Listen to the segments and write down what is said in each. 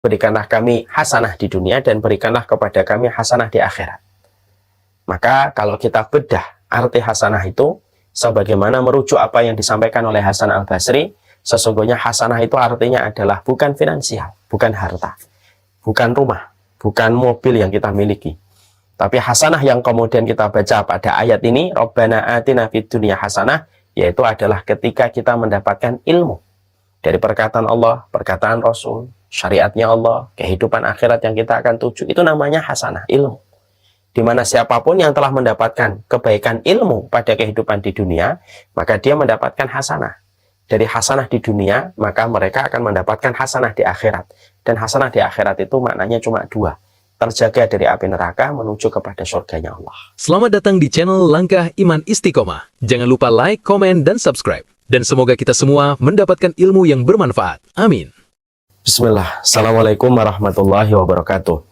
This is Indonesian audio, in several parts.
berikanlah kami hasanah di dunia dan berikanlah kepada kami hasanah di akhirat. Maka kalau kita bedah arti hasanah itu, sebagaimana merujuk apa yang disampaikan oleh Hasan Al-Basri, sesungguhnya hasanah itu artinya adalah bukan finansial, bukan harta, bukan rumah, bukan mobil yang kita miliki. Tapi hasanah yang kemudian kita baca pada ayat ini, Rabbana atina fid dunya hasanah, yaitu adalah ketika kita mendapatkan ilmu dari perkataan Allah, perkataan Rasul, syariatnya Allah, kehidupan akhirat yang kita akan tuju, itu namanya hasanah, ilmu. Di mana siapapun yang telah mendapatkan kebaikan ilmu pada kehidupan di dunia, maka dia mendapatkan hasanah. Dari hasanah di dunia, maka mereka akan mendapatkan hasanah di akhirat. Dan hasanah di akhirat itu maknanya cuma dua, terjaga dari api neraka menuju kepada surganya Allah. Selamat datang di channel Langkah Iman Istiqomah. Jangan lupa like, komen, dan subscribe. Dan semoga kita semua mendapatkan ilmu yang bermanfaat. Amin. Bismillah. Assalamualaikum warahmatullahi wabarakatuh.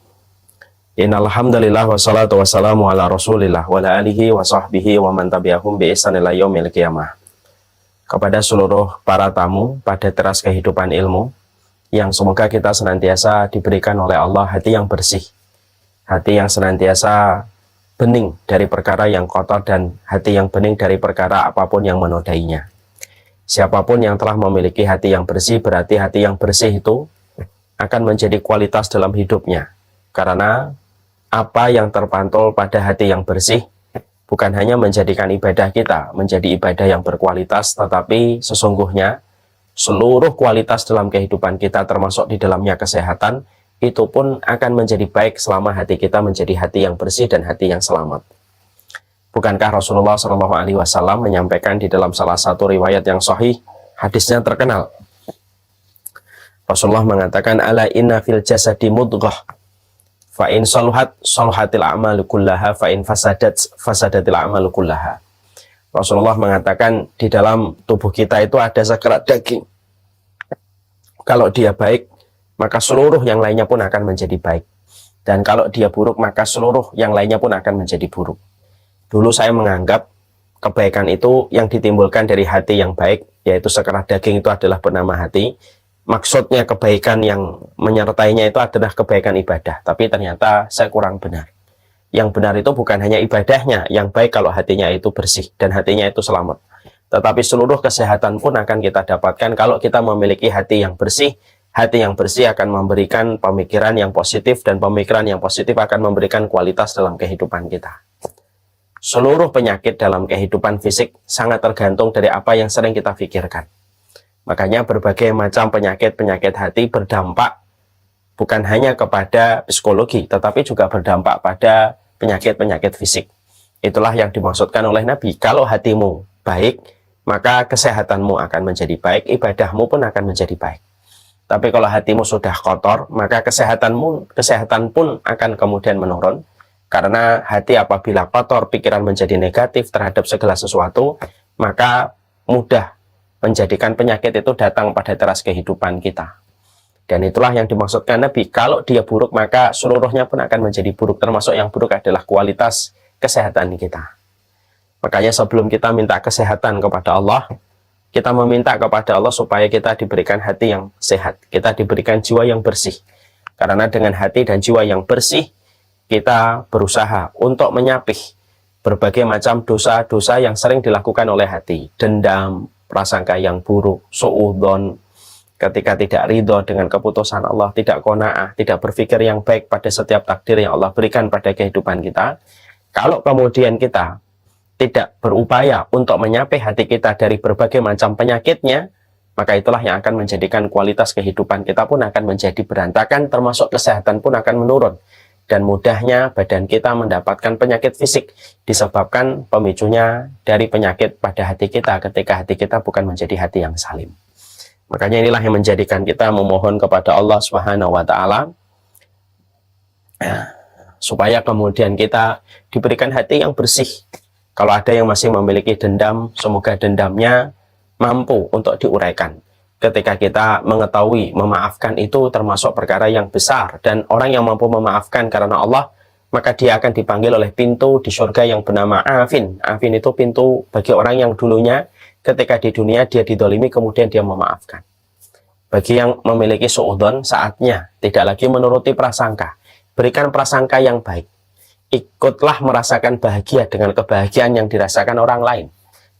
Innalhamdulillah wassalatu wassalamu ala rasulillah wa ala alihi wa sahbihi wa man tabi'ahum bi ihsan ila yaumil qiyamah. Kepada seluruh para tamu pada teras kehidupan ilmu, yang semoga kita senantiasa diberikan oleh Allah hati yang bersih, hati yang senantiasa bening dari perkara yang kotor dan hati yang bening dari perkara apapun yang menodainya. Siapapun yang telah memiliki hati yang bersih, berarti hati yang bersih itu akan menjadi kualitas dalam hidupnya. Karena apa yang terpantul pada hati yang bersih bukan hanya menjadikan ibadah kita menjadi ibadah yang berkualitas, tetapi sesungguhnya seluruh kualitas dalam kehidupan kita, termasuk di dalamnya kesehatan, itu pun akan menjadi baik selama hati kita menjadi hati yang bersih dan hati yang selamat. Bukankah Rasulullah SAW menyampaikan di dalam salah satu riwayat yang sahih, hadisnya terkenal. Rasulullah mengatakan, ala inna fil jasadi mudghah, fa in saluhat saluhatil a'malu kullaha, fa in fasadatil a'malu kullaha. Rasulullah mengatakan di dalam tubuh kita itu ada sekerat daging. Kalau dia baik, maka seluruh yang lainnya pun akan menjadi baik. Dan kalau dia buruk, maka seluruh yang lainnya pun akan menjadi buruk. Dulu saya menganggap kebaikan itu yang ditimbulkan dari hati yang baik, yaitu sekerat daging itu adalah bernama hati. Maksudnya kebaikan yang menyertainya itu adalah kebaikan ibadah. Tapi ternyata saya kurang benar. Yang benar itu bukan hanya ibadahnya yang baik kalau hatinya itu bersih dan hatinya itu selamat. Tetapi seluruh kesehatan pun akan kita dapatkan kalau kita memiliki hati yang bersih. Hati yang bersih akan memberikan pemikiran yang positif, dan pemikiran yang positif akan memberikan kualitas dalam kehidupan kita. Seluruh penyakit dalam kehidupan fisik sangat tergantung dari apa yang sering kita pikirkan. Makanya berbagai macam penyakit-penyakit hati berdampak bukan hanya kepada psikologi, tetapi juga berdampak pada penyakit-penyakit fisik. Itulah yang dimaksudkan oleh Nabi. Kalau hatimu baik, maka kesehatanmu akan menjadi baik, ibadahmu pun akan menjadi baik. Tapi kalau hatimu sudah kotor, maka kesehatan pun akan kemudian menurun. Karena hati apabila kotor, pikiran menjadi negatif terhadap segala sesuatu, maka mudah menjadikan penyakit itu datang pada teras kehidupan kita. Dan itulah yang dimaksudkan Nabi. Kalau dia buruk, maka seluruhnya pun akan menjadi buruk. Termasuk yang buruk adalah kualitas kesehatan kita. Makanya sebelum kita minta kesehatan kepada Allah, kita meminta kepada Allah supaya kita diberikan hati yang sehat. Kita diberikan jiwa yang bersih. Karena dengan hati dan jiwa yang bersih, kita berusaha untuk menyapih berbagai macam dosa-dosa yang sering dilakukan oleh hati. Dendam, prasangka yang buruk, suudzon, ketika tidak ridho dengan keputusan Allah, tidak qanaah, tidak berpikir yang baik pada setiap takdir yang Allah berikan pada kehidupan kita. Kalau kemudian kita tidak berupaya untuk menyapih hati kita dari berbagai macam penyakitnya, maka itulah yang akan menjadikan kualitas kehidupan kita pun akan menjadi berantakan, termasuk kesehatan pun akan menurun. Dan mudahnya badan kita mendapatkan penyakit fisik disebabkan pemicunya dari penyakit pada hati kita ketika hati kita bukan menjadi hati yang salim. Makanya inilah yang menjadikan kita memohon kepada Allah Subhanahu wa Ta'ala supaya kemudian kita diberikan hati yang bersih. Kalau ada yang masih memiliki dendam, semoga dendamnya mampu untuk diuraikan. Ketika kita mengetahui memaafkan itu termasuk perkara yang besar, dan orang yang mampu memaafkan karena Allah, maka dia akan dipanggil oleh pintu di surga yang bernama Afin. Afin itu pintu bagi orang yang dulunya ketika di dunia dia didolimi kemudian dia memaafkan. Bagi yang memiliki suudzon, saatnya tidak lagi menuruti prasangka. Berikan prasangka yang baik. Ikutlah merasakan bahagia dengan kebahagiaan yang dirasakan orang lain.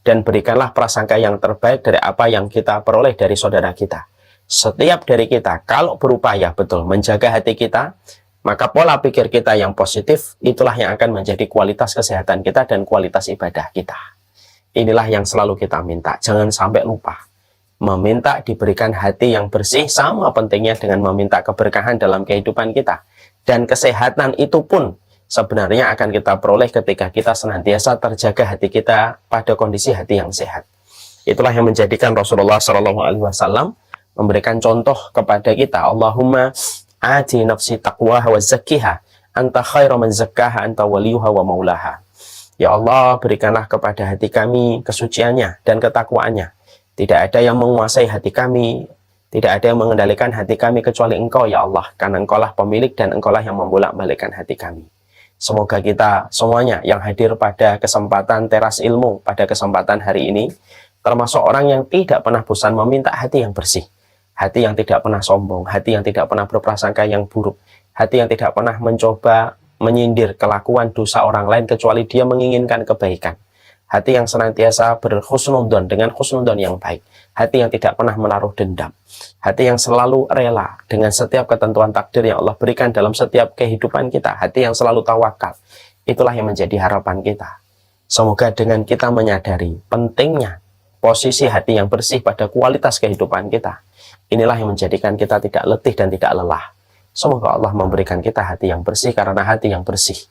Dan berikanlah prasangka yang terbaik dari apa yang kita peroleh dari saudara kita. Setiap dari kita, kalau berupaya betul menjaga hati kita, maka pola pikir kita yang positif, itulah yang akan menjadi kualitas kesehatan kita dan kualitas ibadah kita. Inilah yang selalu kita minta. Jangan sampai lupa. Meminta diberikan hati yang bersih sama pentingnya dengan meminta keberkahan dalam kehidupan kita. Dan kesehatan itu pun sebenarnya akan kita peroleh ketika kita senantiasa terjaga hati kita pada kondisi hati yang sehat. Itulah yang menjadikan Rasulullah SAW memberikan contoh kepada kita. Allahumma ati nafsi taqwaha wa zakkiha anta khairu man zakkaha anta waliyuha wa maulaha. Ya Allah, berikanlah kepada hati kami kesuciannya dan ketakwaannya. Tidak ada yang menguasai hati kami, tidak ada yang mengendalikan hati kami kecuali Engkau ya Allah, karena Engkau lah pemilik dan Engkau lah yang membolak-balikkan hati kami. Semoga kita semuanya yang hadir pada kesempatan teras ilmu pada kesempatan hari ini, termasuk orang yang tidak pernah bosan meminta hati yang bersih, hati yang tidak pernah sombong, hati yang tidak pernah berprasangka yang buruk, hati yang tidak pernah mencoba menyindir kelakuan dosa orang lain kecuali dia menginginkan kebaikan. Hati yang senantiasa berhusnudzon dengan husnudzon yang baik. Hati yang tidak pernah menaruh dendam. Hati yang selalu rela dengan setiap ketentuan takdir yang Allah berikan dalam setiap kehidupan kita. Hati yang selalu tawakal. Itulah yang menjadi harapan kita. Semoga dengan kita menyadari pentingnya posisi hati yang bersih pada kualitas kehidupan kita, inilah yang menjadikan kita tidak letih dan tidak lelah. Semoga Allah memberikan kita hati yang bersih, karena hati yang bersih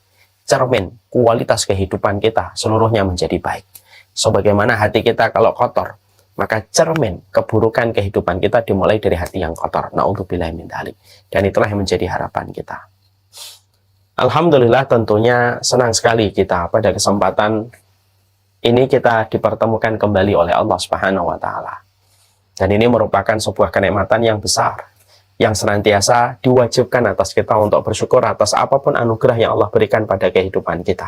cermin kualitas kehidupan kita seluruhnya menjadi baik. Sebagaimana hati kita kalau kotor, maka cermin keburukan kehidupan kita dimulai dari hati yang kotor. Na'udzubillahi min dzalik. Dan itulah yang menjadi harapan kita. Alhamdulillah, tentunya senang sekali kita pada kesempatan ini kita dipertemukan kembali oleh Allah Subhanahu wa taala. Dan ini merupakan sebuah kenikmatan yang besar, yang senantiasa diwajibkan atas kita untuk bersyukur atas apapun anugerah yang Allah berikan pada kehidupan kita.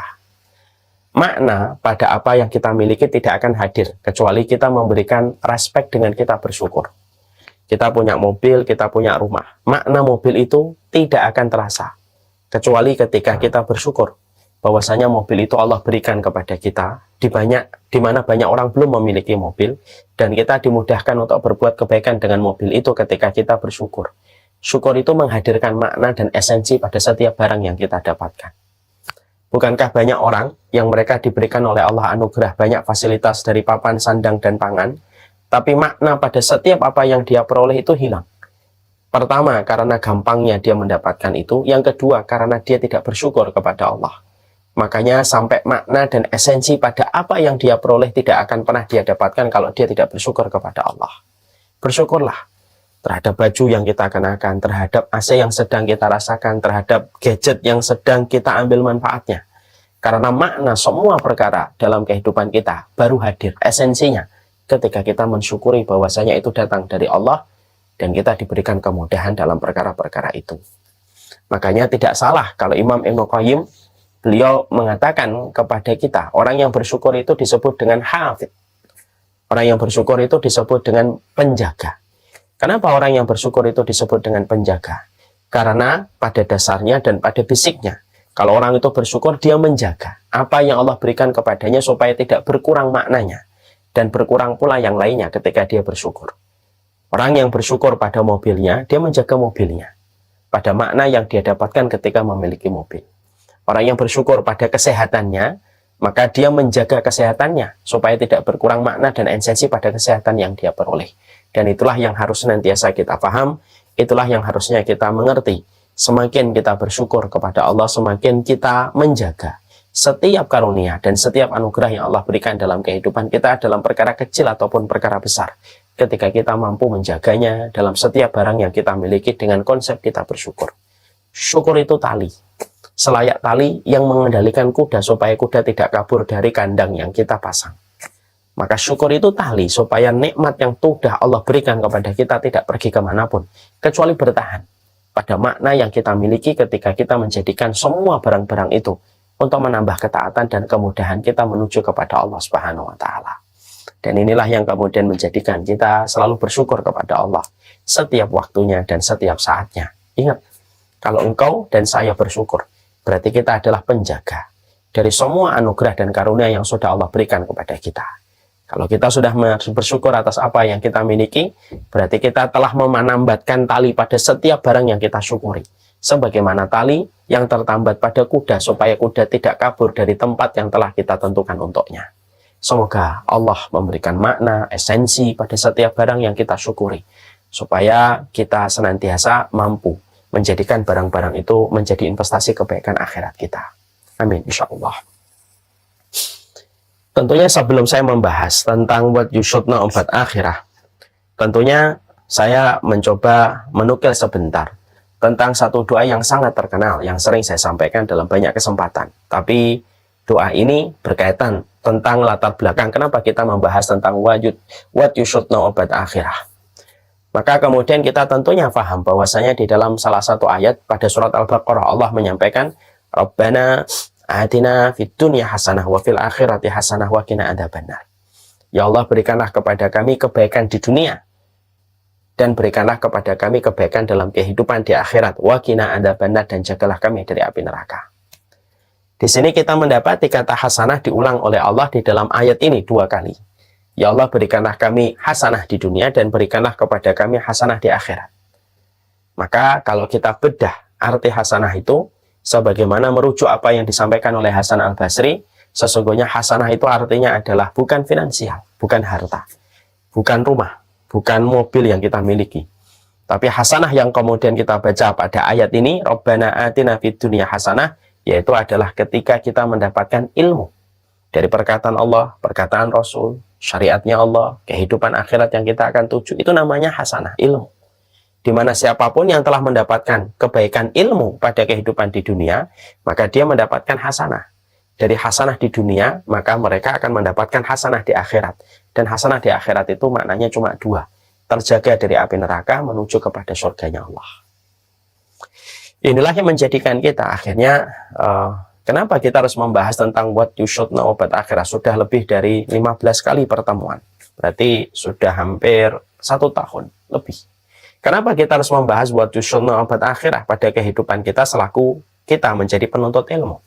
Makna pada apa yang kita miliki tidak akan hadir kecuali kita memberikan respek dengan kita bersyukur. Kita punya mobil, kita punya rumah. Makna mobil itu tidak akan terasa kecuali ketika kita bersyukur bahwasanya mobil itu Allah berikan kepada kita di mana banyak orang belum memiliki mobil, dan kita dimudahkan untuk berbuat kebaikan dengan mobil itu ketika kita bersyukur. Syukur itu menghadirkan makna dan esensi pada setiap barang yang kita dapatkan. Bukankah banyak orang yang mereka diberikan oleh Allah anugerah banyak fasilitas dari papan, sandang, dan pangan, tapi makna pada setiap apa yang dia peroleh itu hilang. Pertama, karena gampangnya dia mendapatkan itu. Yang kedua, karena dia tidak bersyukur kepada Allah. Makanya sampai makna dan esensi pada apa yang dia peroleh tidak akan pernah dia dapatkan kalau dia tidak bersyukur kepada Allah. Bersyukurlah terhadap baju yang kita kenakan, terhadap AC yang sedang kita rasakan, terhadap gadget yang sedang kita ambil manfaatnya. Karena makna semua perkara dalam kehidupan kita baru hadir esensinya ketika kita mensyukuri bahwasanya itu datang dari Allah dan kita diberikan kemudahan dalam perkara-perkara itu. Makanya tidak salah kalau Imam Ibnu Qayyim beliau mengatakan kepada kita, orang yang bersyukur itu disebut dengan hafid. Orang yang bersyukur itu disebut dengan penjaga. Kenapa orang yang bersyukur itu disebut dengan penjaga? Karena pada dasarnya dan pada basicnya, kalau orang itu bersyukur, dia menjaga apa yang Allah berikan kepadanya supaya tidak berkurang maknanya. Dan berkurang pula yang lainnya ketika dia bersyukur. Orang yang bersyukur pada mobilnya, dia menjaga mobilnya. Pada makna yang dia dapatkan ketika memiliki mobil. Orang yang bersyukur pada kesehatannya, maka dia menjaga kesehatannya supaya tidak berkurang makna dan esensi pada kesehatan yang dia peroleh. Dan itulah yang harus senantiasa kita paham, itulah yang harusnya kita mengerti. Semakin kita bersyukur kepada Allah, semakin kita menjaga setiap karunia dan setiap anugerah yang Allah berikan dalam kehidupan kita, dalam perkara kecil ataupun perkara besar. Ketika kita mampu menjaganya dalam setiap barang yang kita miliki dengan konsep kita bersyukur. Syukur itu tali. Selayak tali yang mengendalikan kuda supaya kuda tidak kabur dari kandang yang kita pasang. Maka syukur itu tali supaya nikmat yang sudah Allah berikan kepada kita tidak pergi kemanapun, kecuali bertahan pada makna yang kita miliki ketika kita menjadikan semua barang-barang itu untuk menambah ketaatan dan kemudahan kita menuju kepada Allah Subhanahu wa taala. Dan inilah yang kemudian menjadikan kita selalu bersyukur kepada Allah setiap waktunya dan setiap saatnya. Ingat, kalau engkau dan saya bersyukur, berarti kita adalah penjaga dari semua anugerah dan karunia yang sudah Allah berikan kepada kita. Kalau kita sudah bersyukur atas apa yang kita miliki, berarti kita telah menambatkan tali pada setiap barang yang kita syukuri. Sebagaimana tali yang tertambat pada kuda, supaya kuda tidak kabur dari tempat yang telah kita tentukan untuknya. Semoga Allah memberikan makna, esensi pada setiap barang yang kita syukuri, supaya kita senantiasa mampu menjadikan barang-barang itu menjadi investasi kebaikan akhirat kita. Amin, insya Allah. Tentunya sebelum saya membahas tentang what you should know about akhirah, tentunya saya mencoba menukil sebentar tentang satu doa yang sangat terkenal, yang sering saya sampaikan dalam banyak kesempatan. Tapi doa ini berkaitan tentang latar belakang kenapa kita membahas tentang what you should know about akhirah. Maka kemudian kita tentunya paham bahwasanya di dalam salah satu ayat pada surat Al-Baqarah Allah menyampaikan, Rabbana atina fid dunya hasanah wa fil akhirati hasanah wa qina adzabannar. Ya Allah, berikanlah kepada kami kebaikan di dunia dan berikanlah kepada kami kebaikan dalam kehidupan di akhirat, wa qina adzabannar, dan jagalah kami dari api neraka. Di sini kita mendapati kata hasanah diulang oleh Allah di dalam ayat ini 2 kali. Ya Allah, berikanlah kami hasanah di dunia dan berikanlah kepada kami hasanah di akhirat. Maka kalau kita bedah arti hasanah itu, sebagaimana merujuk apa yang disampaikan oleh Hasan Al-Basri, sesungguhnya hasanah itu artinya adalah bukan finansial, bukan harta, bukan rumah, bukan mobil yang kita miliki. Tapi hasanah yang kemudian kita baca pada ayat ini, Rabbana atina fid dunya hasanah, yaitu adalah ketika kita mendapatkan ilmu dari perkataan Allah, perkataan Rasul, syariatnya Allah, kehidupan akhirat yang kita akan tuju. Itu namanya hasanah, ilmu. Di mana siapapun yang telah mendapatkan kebaikan ilmu pada kehidupan di dunia, maka dia mendapatkan hasanah. Dari hasanah di dunia, maka mereka akan mendapatkan hasanah di akhirat. Dan hasanah di akhirat itu maknanya cuma 2. Terjaga dari api neraka menuju kepada surganya Allah. Inilah yang menjadikan kita akhirnya kenapa kita harus membahas tentang what you should know about akhirah. Sudah lebih dari 15 kali pertemuan, berarti sudah hampir 1 tahun lebih. Kenapa kita harus membahas what you should know about akhirah pada kehidupan kita selaku kita menjadi penuntut ilmu?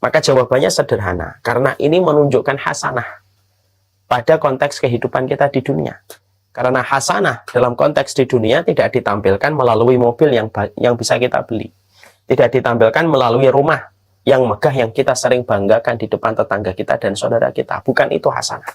Maka jawabannya sederhana, karena ini menunjukkan hasanah pada konteks kehidupan kita di dunia. Karena hasanah dalam konteks di dunia tidak ditampilkan melalui mobil yang bisa kita beli. Tidak ditampilkan melalui rumah yang megah yang kita sering banggakan di depan tetangga kita dan saudara kita. Bukan itu hasanah.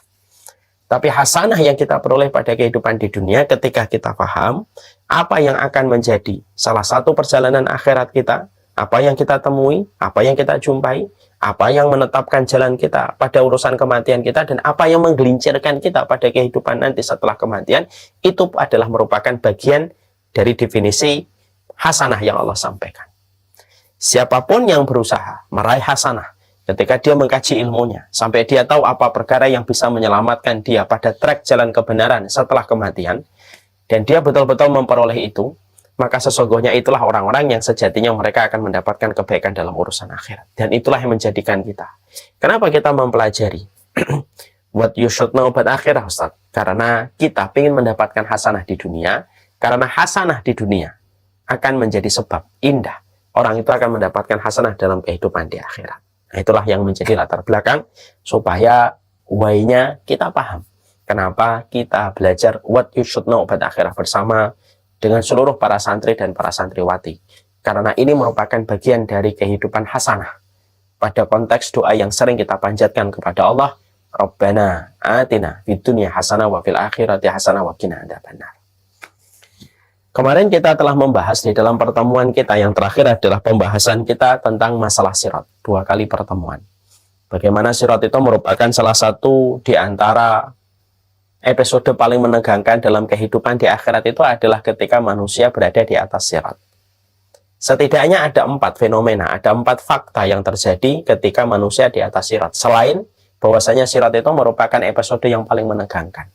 Tapi hasanah yang kita peroleh pada kehidupan di dunia ketika kita paham apa yang akan menjadi salah satu perjalanan akhirat kita, apa yang kita temui, apa yang kita jumpai, apa yang menetapkan jalan kita pada urusan kematian kita, dan apa yang menggelincirkan kita pada kehidupan nanti setelah kematian, itu adalah merupakan bagian dari definisi hasanah yang Allah sampaikan. Siapapun yang berusaha meraih hasanah, ketika dia mengkaji ilmunya, sampai dia tahu apa perkara yang bisa menyelamatkan dia pada trek jalan kebenaran setelah kematian, dan dia betul-betul memperoleh itu, maka sesungguhnya itulah orang-orang yang sejatinya mereka akan mendapatkan kebaikan dalam urusan akhirat. Dan itulah yang menjadikan kita. Kenapa kita mempelajari what you should know about akhirah, Ustaz? Karena kita ingin mendapatkan hasanah di dunia. Karena hasanah di dunia akan menjadi sebab indah orang itu akan mendapatkan hasanah dalam kehidupan di akhirat. Nah, itulah yang menjadi latar belakang supaya why-nya kita paham. Kenapa kita belajar what you should know about akhirah bersama dengan seluruh para santri dan para santriwati. Karena ini merupakan bagian dari kehidupan hasanah. Pada konteks doa yang sering kita panjatkan kepada Allah, Rabbana atina fid dunya hasanah wa fil akhirati hasanah wa qina adzabannar. Kemarin kita telah membahas di dalam pertemuan kita yang terakhir adalah pembahasan kita tentang masalah sirat. 2 kali pertemuan. Bagaimana sirat itu merupakan salah satu di antara episode paling menegangkan dalam kehidupan di akhirat itu adalah ketika manusia berada di atas sirat. Setidaknya ada 4 fenomena, ada 4 fakta yang terjadi ketika manusia di atas sirat. Selain bahwasanya sirat itu merupakan episode yang paling menegangkan,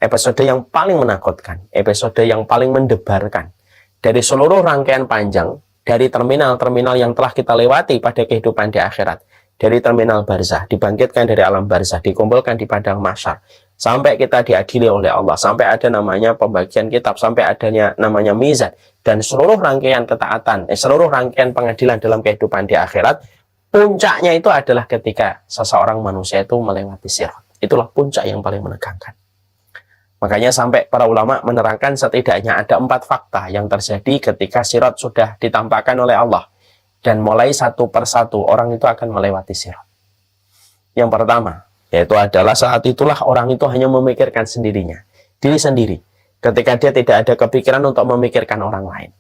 episode yang paling menakutkan, episode yang paling mendebarkan. Dari seluruh rangkaian panjang, dari terminal-terminal yang telah kita lewati pada kehidupan di akhirat, dari terminal barzah, dibangkitkan dari alam barzah, dikumpulkan di padang mahsyar, sampai kita diadili oleh Allah, sampai ada namanya pembagian kitab, sampai adanya namanya mizan, dan seluruh rangkaian ketaatan, seluruh rangkaian pengadilan dalam kehidupan di akhirat, puncaknya itu adalah ketika seseorang manusia itu melewati sirat. Itulah puncak yang paling menegangkan. Makanya sampai para ulama menerangkan setidaknya ada 4 fakta yang terjadi ketika sirat sudah ditampakkan oleh Allah. Dan mulai satu persatu orang itu akan melewati sirat. Yang pertama, yaitu adalah saat itulah orang itu hanya memikirkan sendirinya, diri sendiri. Ketika dia tidak ada kepikiran untuk memikirkan orang lain.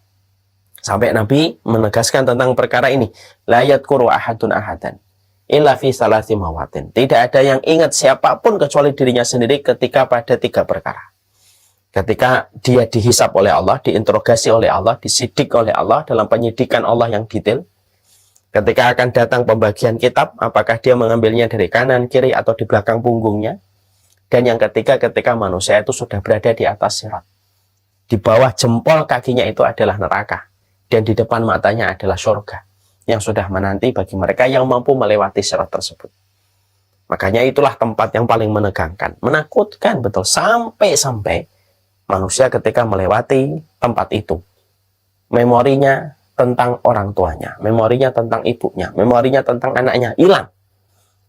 Sampai Nabi menegaskan tentang perkara ini. La yadhkuru ahadun ahadan illa fi salasi mawatin. Tidak ada yang ingat siapapun kecuali dirinya sendiri ketika pada 3 perkara. Ketika dia dihisap oleh Allah, diinterogasi oleh Allah, disidik oleh Allah dalam penyidikan Allah yang detail. Ketika akan datang pembagian kitab, apakah dia mengambilnya dari kanan, kiri, atau di belakang punggungnya. Dan yang ketiga, ketika manusia itu sudah berada di atas sirat. Di bawah jempol kakinya itu adalah neraka. Dan di depan matanya adalah surga. Yang sudah menanti bagi mereka yang mampu melewati sirat tersebut. Makanya itulah tempat yang paling menegangkan. Menakutkan betul. Sampai-sampai manusia ketika melewati tempat itu. Memorinya tentang orang tuanya, memorinya tentang ibunya, memorinya tentang anaknya hilang.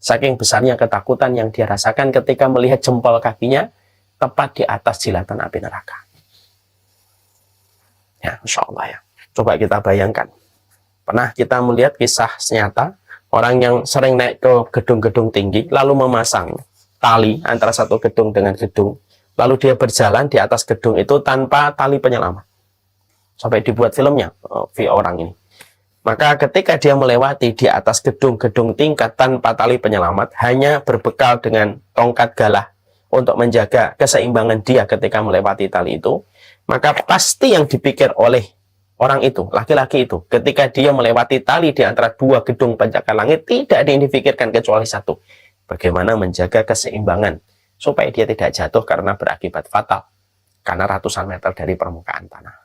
Saking besarnya ketakutan yang dia rasakan ketika melihat jempol kakinya tepat di atas jilatan api neraka. Ya, Insya Allah ya. Coba kita bayangkan. Pernah kita melihat kisah nyata orang yang sering naik ke gedung-gedung tinggi lalu memasang tali antara satu gedung dengan gedung, lalu dia berjalan di atas gedung itu tanpa tali penyelamat. Sampai dibuat filmnya orang ini. Maka ketika dia melewati di atas gedung-gedung tingkat tanpa tali penyelamat, hanya berbekal dengan tongkat galah untuk menjaga keseimbangan dia ketika melewati tali itu, maka pasti yang dipikir oleh orang itu, laki-laki itu, ketika dia melewati tali di antara 2 gedung pencakar langit, tidak ada yang dipikirkan kecuali satu. Bagaimana menjaga keseimbangan supaya dia tidak jatuh karena berakibat fatal karena ratusan meter dari permukaan tanah.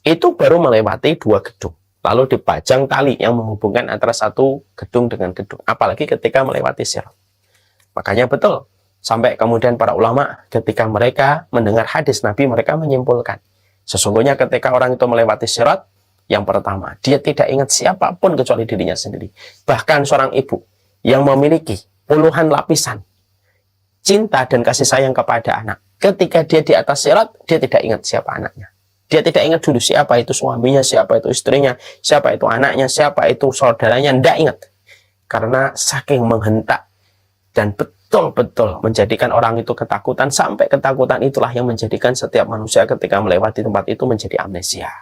Itu baru melewati 2 gedung. Lalu dipajang tali yang menghubungkan antara satu gedung dengan gedung. Apalagi ketika melewati sirat. Makanya betul. Sampai kemudian para ulama ketika mereka mendengar hadis Nabi, mereka menyimpulkan. Sesungguhnya ketika orang itu melewati sirat, yang pertama, dia tidak ingat siapapun kecuali dirinya sendiri. Bahkan seorang ibu yang memiliki puluhan lapisan cinta dan kasih sayang kepada anak. Ketika dia di atas sirat, dia tidak ingat siapa anaknya. Dia tidak ingat dulu siapa itu suaminya, siapa itu istrinya, siapa itu anaknya, siapa itu saudaranya. Tidak ingat. Karena saking menghentak dan betul-betul menjadikan orang itu ketakutan. Sampai ketakutan itulah yang menjadikan setiap manusia ketika melewati tempat itu menjadi amnesia.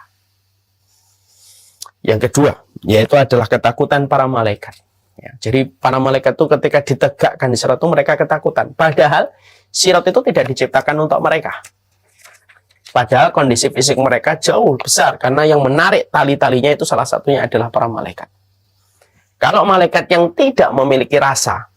Yang kedua, yaitu adalah ketakutan para malaikat. Ya, jadi para malaikat itu ketika ditegakkan di sirat itu mereka ketakutan. Padahal sirat itu tidak diciptakan untuk mereka. Padahal kondisi fisik mereka jauh besar. Karena yang menarik tali-talinya itu salah satunya adalah para malaikat. Kalau malaikat yang tidak memiliki rasa,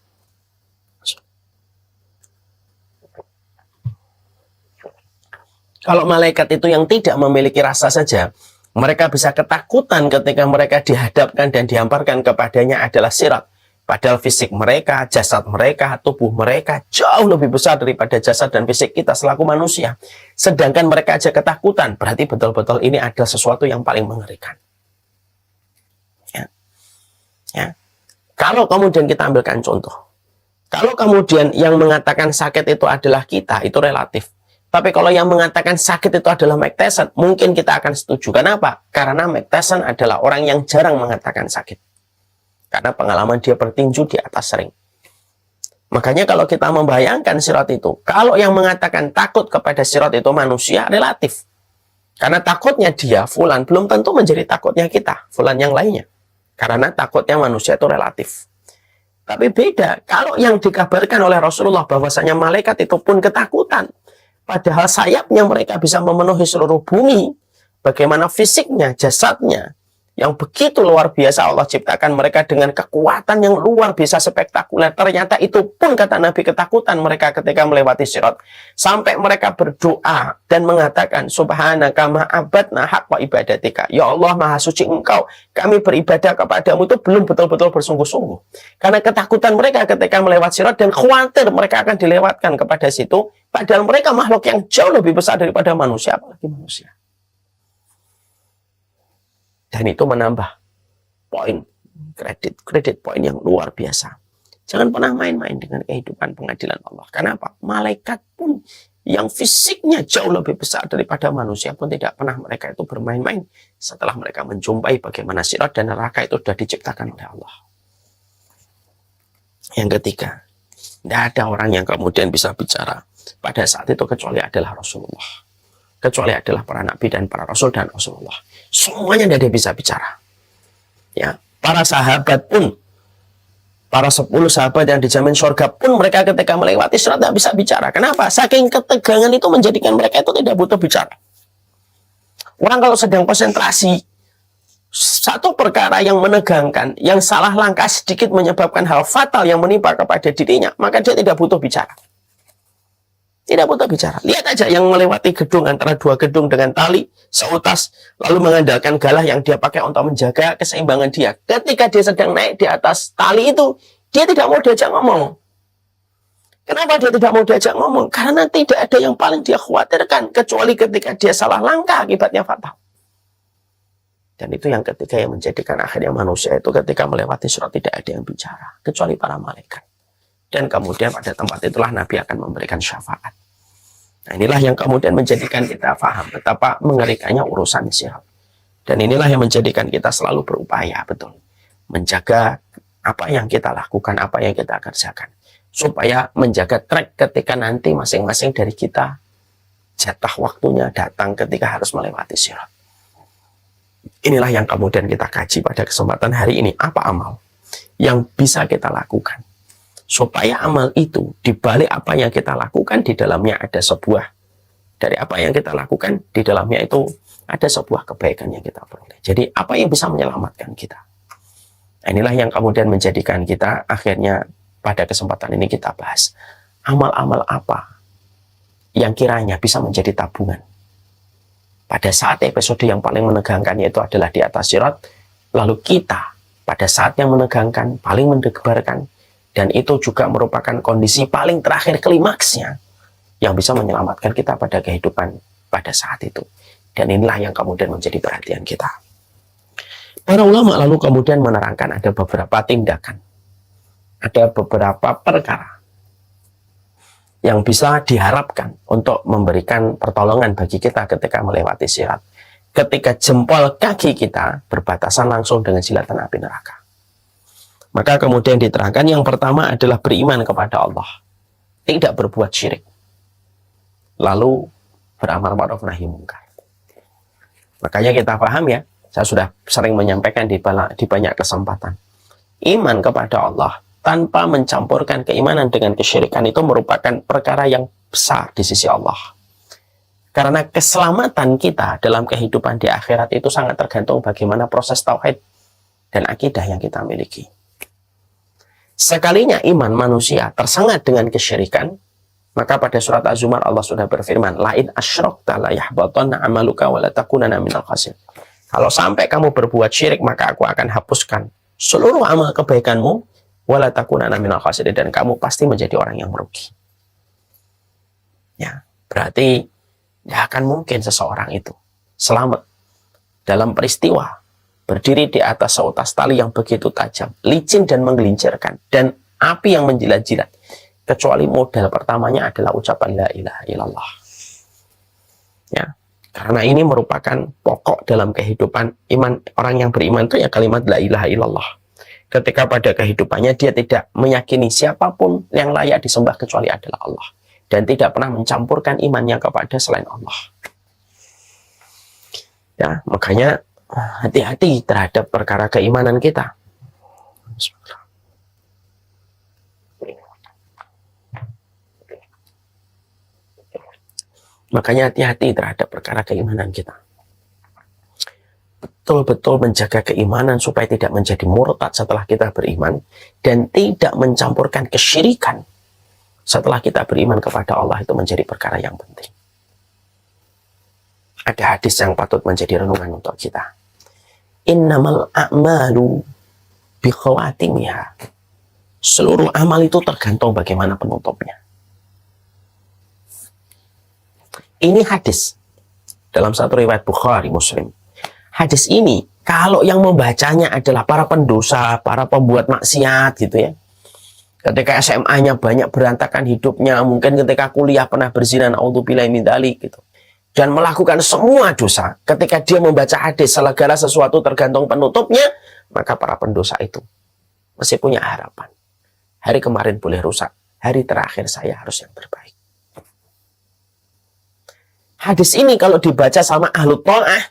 kalau malaikat itu yang tidak memiliki rasa saja, mereka bisa ketakutan ketika mereka dihadapkan dan dihamparkan kepadanya adalah sirat. Padahal fisik mereka, jasad mereka, tubuh mereka jauh lebih besar daripada jasad dan fisik kita selaku manusia. Sedangkan mereka aja ketakutan, berarti betul-betul ini ada sesuatu yang paling mengerikan. Ya. Kalau kemudian kita ambilkan contoh. Kalau kemudian yang mengatakan sakit itu adalah kita, itu relatif. Tapi kalau yang mengatakan sakit itu adalah Mike Tyson, mungkin kita akan setuju. Kenapa? Karena Mike Tyson adalah orang yang jarang mengatakan sakit. Karena pengalaman dia bertinju di atas ring. Makanya kalau kita membayangkan sirat itu, kalau yang mengatakan takut kepada sirat itu manusia, relatif. Karena takutnya dia, fulan, belum tentu menjadi takutnya kita, fulan yang lainnya. Karena takutnya manusia itu relatif. Tapi beda, kalau yang dikabarkan oleh Rasulullah bahwasanya malaikat itu pun ketakutan. Padahal sayapnya mereka bisa memenuhi seluruh bumi. Bagaimana fisiknya, jasadnya, yang begitu luar biasa. Allah ciptakan mereka dengan kekuatan yang luar biasa spektakuler. Ternyata itu pun kata Nabi ketakutan mereka ketika melewati sirat. Sampai mereka berdoa dan mengatakan, Subhanaka ma'abadna haqqa ibadatika. Ya Allah, maha suci engkau. Kami beribadah kepadamu itu belum betul-betul bersungguh-sungguh. Karena ketakutan mereka ketika melewati sirat dan khawatir mereka akan dilewatkan kepada situ. Padahal mereka makhluk yang jauh lebih besar daripada manusia, apalagi manusia. Dan itu menambah poin, kredit poin yang luar biasa. Jangan pernah main-main dengan kehidupan pengadilan Allah. Kenapa? Malaikat pun yang fisiknya jauh lebih besar daripada manusia pun tidak pernah mereka itu bermain-main setelah mereka menjumpai bagaimana sirat dan neraka itu sudah diciptakan oleh Allah. Yang ketiga, tidak ada orang yang kemudian bisa bicara pada saat itu kecuali adalah Rasulullah. Kecuali adalah para nabi dan para rasul dan Rasulullah. Semuanya tidak ada bisa bicara. Ya, para sahabat pun, para 10 sahabat yang dijamin surga pun mereka ketika melewati sirat tidak bisa bicara. Kenapa? Saking ketegangan itu menjadikan mereka itu tidak butuh bicara. Orang kalau sedang konsentrasi, satu perkara yang menegangkan, yang salah langkah sedikit menyebabkan hal fatal yang menimpa kepada dirinya, maka dia tidak butuh bicara. Tidak butuh bicara. Lihat aja yang melewati gedung antara dua gedung dengan tali seutas, lalu mengandalkan galah yang dia pakai untuk menjaga keseimbangan dia. Ketika dia sedang naik di atas tali itu, dia tidak mau diajak ngomong. Kenapa dia tidak mau diajak ngomong? Karena tidak ada yang paling dia khawatirkan, kecuali ketika dia salah langkah akibatnya fatal. Dan itu yang ketiga yang menjadikan akhirnya manusia itu ketika melewati sirat tidak ada yang bicara, kecuali para malaikat. Dan kemudian pada tempat itulah Nabi akan memberikan syafaat. Nah, inilah yang kemudian menjadikan kita paham betapa mengerikannya urusan sirat. Dan inilah yang menjadikan kita selalu berupaya betul menjaga apa yang kita lakukan, apa yang kita kerjakan, supaya menjaga track ketika nanti masing-masing dari kita jatah waktunya datang ketika harus melewati sirat. Inilah yang kemudian kita kaji pada kesempatan hari ini. Apa amal yang bisa kita lakukan supaya amal itu dibalik apa yang kita lakukan di dalamnya ada sebuah, dari apa yang kita lakukan di dalamnya itu ada sebuah kebaikan yang kita peroleh. Jadi apa yang bisa menyelamatkan kita? Nah, inilah yang kemudian menjadikan kita akhirnya pada kesempatan ini kita bahas amal-amal apa yang kiranya bisa menjadi tabungan pada saat episode yang paling menegangkan, yaitu adalah di atas sirat. Lalu kita pada saat yang menegangkan, paling mendebarkan, dan itu juga merupakan kondisi paling terakhir klimaksnya yang bisa menyelamatkan kita pada kehidupan pada saat itu. Dan inilah yang kemudian menjadi perhatian kita. Para ulama lalu kemudian menerangkan ada beberapa tindakan, ada beberapa perkara yang bisa diharapkan untuk memberikan pertolongan bagi kita ketika melewati sirat. Ketika jempol kaki kita berbatasan langsung dengan jilatan api neraka. Maka kemudian diterangkan yang pertama adalah beriman kepada Allah, tidak berbuat syirik, lalu beramal ma'ruf nahi mungkar. Makanya kita paham ya, saya sudah sering menyampaikan di banyak kesempatan. Iman kepada Allah tanpa mencampurkan keimanan dengan kesyirikan itu merupakan perkara yang besar di sisi Allah. Karena keselamatan kita dalam kehidupan di akhirat itu sangat tergantung bagaimana proses tauhid dan akidah yang kita miliki. Sekalinya iman manusia tersengat dengan kesyirikan, maka pada surat Az-Zumar Allah sudah berfirman, "La'in asyrakta la yahbatanna 'amaluka wa la takunanna minal khasirin." Kalau sampai kamu berbuat syirik, maka aku akan hapuskan seluruh amal kebaikanmu, wa la takunanna minal khasirin, dan kamu pasti menjadi orang yang merugi. Ya, berarti tidak akan mungkin seseorang itu selamat dalam peristiwa berdiri di atas seutas tali yang begitu tajam, licin dan menggelincirkan, dan api yang menjilat-jilat, kecuali modal pertamanya adalah ucapan la ilaha illallah. Ya, karena ini merupakan pokok dalam kehidupan iman. Orang yang beriman itu ya kalimat la ilaha illallah. Ketika pada kehidupannya dia tidak meyakini siapapun yang layak disembah kecuali adalah Allah, dan tidak pernah mencampurkan imannya kepada selain Allah. Ya, makanya hati-hati terhadap perkara keimanan kita. Makanya hati-hati terhadap perkara keimanan kita. betul-betul menjaga keimanan supaya tidak menjadi murtad setelah kita beriman dan tidak mencampurkan kesyirikan setelah kita beriman kepada Allah itu menjadi perkara yang penting. Ada hadis yang patut menjadi renungan untuk kita. Innamal a'malu bikhawatimiha. Seluruh amal itu tergantung bagaimana penutupnya. Ini hadis dalam satu riwayat Bukhari Muslim. Hadis ini kalau yang membacanya adalah para pendosa, para pembuat maksiat gitu ya. Ketika SMA-nya banyak berantakan hidupnya, mungkin ketika kuliah pernah berzina, naudzubillahi min dzalik gitu. Dan melakukan semua dosa. Ketika dia membaca hadis segala sesuatu tergantung penutupnya, maka para pendosa itu masih punya harapan. Hari kemarin boleh rusak, hari terakhir saya harus yang terbaik. Hadis ini kalau dibaca sama ahlu ta'ah,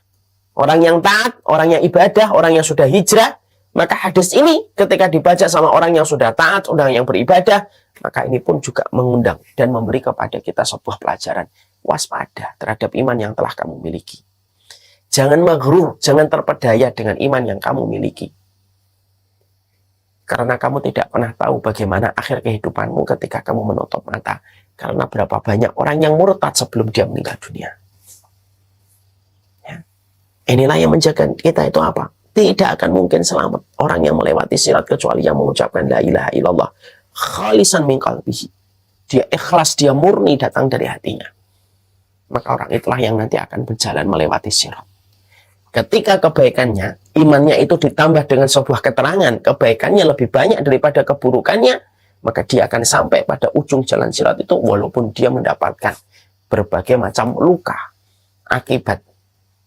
orang yang taat, orang yang ibadah, orang yang sudah hijrah, maka hadis ini ketika dibaca sama orang yang sudah taat, orang yang beribadah, maka ini pun juga mengundang dan memberi kepada kita sebuah pelajaran. Waspada terhadap iman yang telah kamu miliki. Jangan maghrur, jangan terpedaya dengan iman yang kamu miliki. Karena kamu tidak pernah tahu bagaimana akhir kehidupanmu ketika kamu menutup mata. Karena berapa banyak orang yang murtad sebelum dia meninggal dunia. Ya. Inilah yang menjaga kita itu apa? Tidak akan mungkin selamat orang yang melewati sirat kecuali yang mengucapkan la ilaha illallah khalisan min qalbihi. Dia ikhlas, dia murni datang dari hatinya. Maka orang itulah yang nanti akan berjalan melewati sirat. Ketika kebaikannya, imannya itu ditambah dengan sebuah keterangan, kebaikannya lebih banyak daripada keburukannya, maka dia akan sampai pada ujung jalan sirat itu walaupun dia mendapatkan berbagai macam luka akibat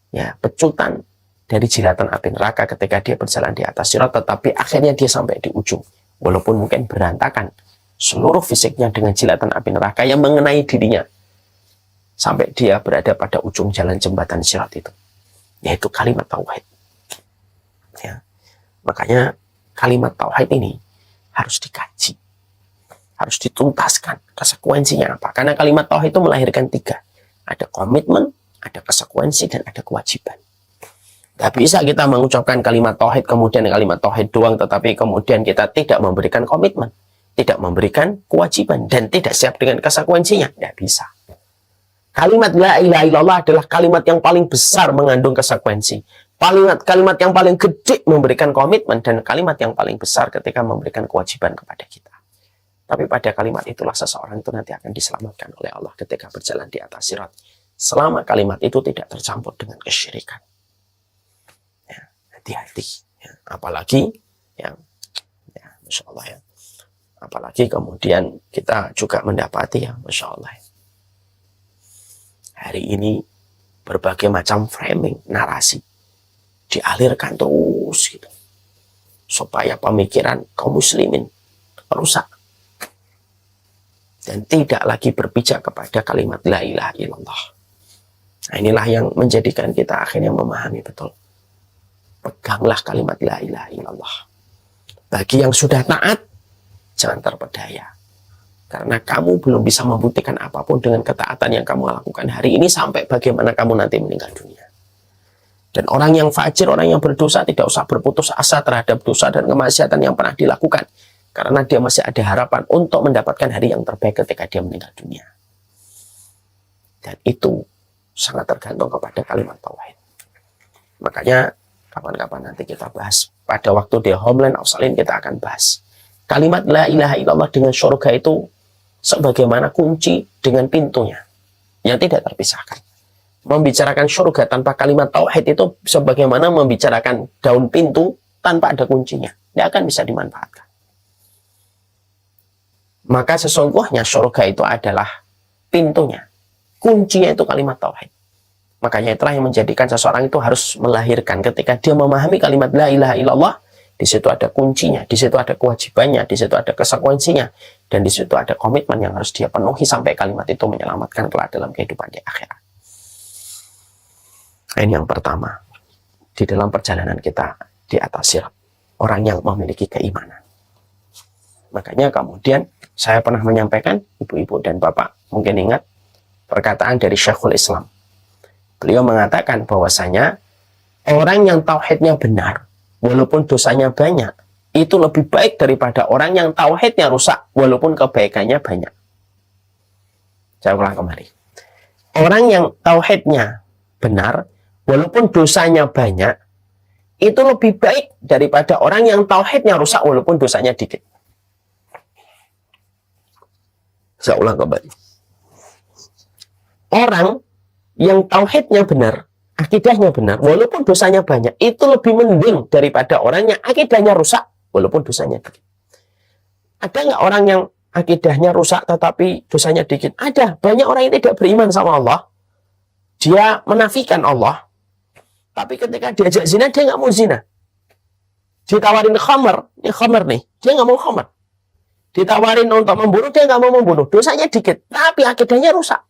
ya pecutan dari jilatan api neraka ketika dia berjalan di atas sirat, tetapi akhirnya dia sampai di ujung walaupun mungkin berantakan seluruh fisiknya dengan jilatan api neraka yang mengenai dirinya sampai dia berada pada ujung jalan jembatan sirat itu, yaitu kalimat tauhid. Ya. Makanya kalimat tauhid ini harus dikaji, harus dituntaskan konsekuensinya apa. Karena kalimat tauhid itu melahirkan 3. Ada komitmen, ada konsekuensi, dan ada kewajiban. Tidak bisa kita mengucapkan kalimat tauhid, kemudian kalimat tauhid doang, tetapi kemudian kita tidak memberikan komitmen, tidak memberikan kewajiban, dan tidak siap dengan konsekuensinya. Tidak bisa. Kalimat la ilaha illallah adalah kalimat yang paling besar mengandung konsekuensi. Kalimat yang paling gede memberikan komitmen, dan kalimat yang paling besar ketika memberikan kewajiban kepada kita. Tapi pada kalimat itulah seseorang itu nanti akan diselamatkan oleh Allah ketika berjalan di atas sirat. Selama kalimat itu tidak tercampur dengan kesyirikan. Ya, hati-hati. Ya, apalagi yang, ya, Masya Allah ya. Apalagi kemudian kita juga mendapati ya, Masya Allah ya. Hari ini berbagai macam framing, narasi dialirkan terus gitu. Supaya pemikiran kaum muslimin rusak. Dan tidak lagi berpijak kepada kalimat la ilaha illallah. Nah, inilah yang menjadikan kita akhirnya memahami betul. Peganglah kalimat la ilaha illallah. Bagi yang sudah taat, jangan terpedaya. Karena kamu belum bisa membuktikan apapun dengan ketaatan yang kamu lakukan hari ini sampai bagaimana kamu nanti meninggal dunia. Dan orang yang fajir, orang yang berdosa tidak usah berputus asa terhadap dosa dan kemaksiatan yang pernah dilakukan. Karena dia masih ada harapan untuk mendapatkan hari yang terbaik ketika dia meninggal dunia. Dan itu sangat tergantung kepada kalimat tauhid. Makanya kapan-kapan nanti kita bahas. Pada waktu di Homeland of Salin kita akan bahas. Kalimat la ilaha illallah dengan syurga itu sebagaimana kunci dengan pintunya yang tidak terpisahkan. Membicarakan syurga tanpa kalimat tauhid itu sebagaimana membicarakan daun pintu tanpa ada kuncinya. Tidak akan bisa dimanfaatkan. Maka sesungguhnya syurga itu adalah pintunya. Kuncinya itu kalimat tauhid. Makanya itulah yang menjadikan seseorang itu harus melahirkan ketika dia memahami kalimat la ilaha illallah. Di situ ada kuncinya, di situ ada kewajibannya, di situ ada konsekuensinya, dan di situ ada komitmen yang harus dia penuhi sampai kalimat itu menyelamatkan kelak dalam kehidupan di akhirat. Ini yang pertama, di dalam perjalanan kita di atas sirat, orang yang memiliki keimanan. Makanya kemudian saya pernah menyampaikan, ibu-ibu dan bapak mungkin ingat perkataan dari Syekhul Islam. Beliau mengatakan bahwasanya orang yang tauhidnya benar, walaupun dosanya banyak, itu lebih baik daripada orang yang tauhidnya rusak, walaupun kebaikannya banyak. Saya ulang kembali. Orang yang tauhidnya benar, walaupun dosanya banyak, itu lebih baik daripada orang yang tauhidnya rusak, walaupun dosanya dikit. Saya ulang kembali. Orang yang tauhidnya benar, akidahnya benar, walaupun dosanya banyak, itu lebih mending daripada orang yang akidahnya rusak, walaupun dosanya dikit. Ada nggak orang yang akidahnya rusak tetapi dosanya dikit? Ada. Banyak orang yang tidak beriman sama Allah. Dia menafikan Allah. Tapi ketika diajak zina, dia nggak mau zina. Ditawarin khamar, ini khamar nih, dia nggak mau khamar. Ditawarin untuk membunuh, dia nggak mau membunuh. Dosanya dikit, tapi akidahnya rusak.